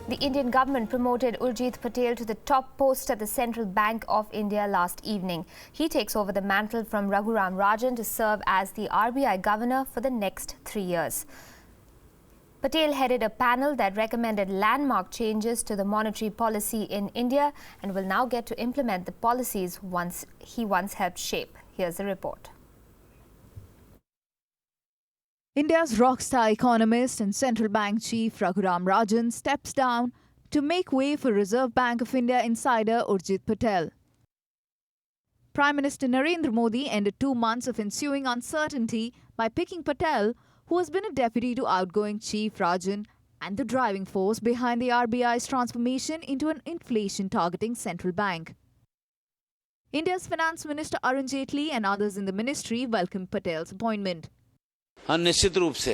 The Indian government promoted Urjit Patel to the top post at the Central Bank of India last evening. He takes over the mantle from Raghuram Rajan to serve as the RBI governor for the next 3 years. Patel headed a panel that recommended landmark changes to the monetary policy in India and will now get to implement the policies he once helped shape. Here's the report. India's rockstar economist and central bank chief Raghuram Rajan steps down to make way for Reserve Bank of India insider Urjit Patel. Prime Minister Narendra Modi ended 2 months of ensuing uncertainty by picking Patel, who has been a deputy to outgoing chief Rajan and the driving force behind the RBI's transformation into an inflation-targeting central bank. India's Finance Minister Arun Jaitley and others in the ministry welcomed Patel's appointment. हाँ, निश्चित रूप से,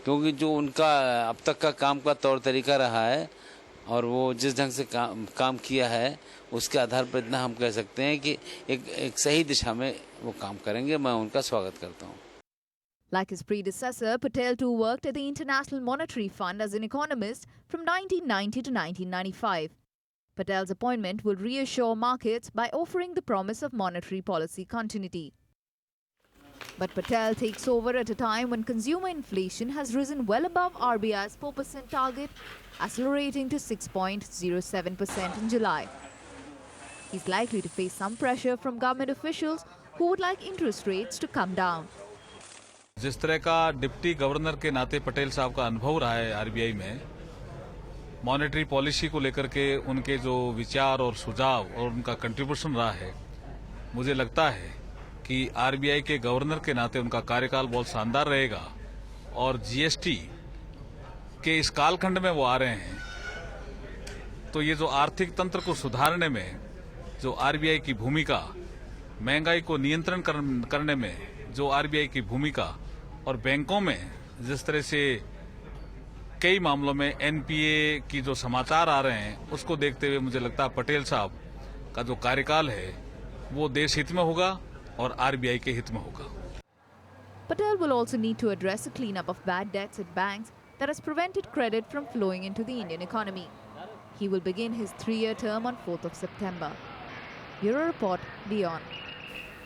क्योंकि जो उनका अब तक का काम का तौर तरीका रहा है और वो जिस ढंग से काम किया है उसके आधार पर इतना हम कह सकते हैं कि एक सही दिशा में वो काम करेंगे। मैं उनका स्वागत करता हूँ। Like his predecessor, Patel too worked at the International Monetary Fund as an economist from 1990 to 1995. Patel's appointment will reassure markets by offering the promise of monetary policy continuity. But Patel takes over at a time when consumer inflation has risen well above RBI's 4% target, accelerating to 6.07% in July. He's likely to face some pressure from government officials who would like interest rates to come down. जिस तरह का deputy governor के नाते पटेल साहब का अनुभव रहा है आरबीआई में, मॉनेटरी पॉलिसी को लेकर के उनके जो विचार और सुझाव और उनका कंट्रीब्यूशन रहा है, मुझे लगता है कि आरबीआई के गवर्नर के नाते उनका कार्यकाल बहुत शानदार रहेगा और जीएसटी के इस कालखंड में वो आ रहे हैं, तो ये जो आर्थिक तंत्र को सुधारने में जो आरबीआई की भूमिका, महंगाई को नियंत्रण करने में जो आरबीआई की भूमिका और बैंकों में जिस तरह से कई मामलों में एनपीए की जो समाचार आ रहे हैं, उसको देखते हुए मुझे लगता है पटेल साहब का जो कार्यकाल है वो देश हित में होगा और आरबीआई के हित में होगा। Patel will also need to address a cleanup of bad debts at banks that has prevented credit from flowing into the Indian economy. He will begin his 3-year term on 4th of September. Bureau Report, Beyond.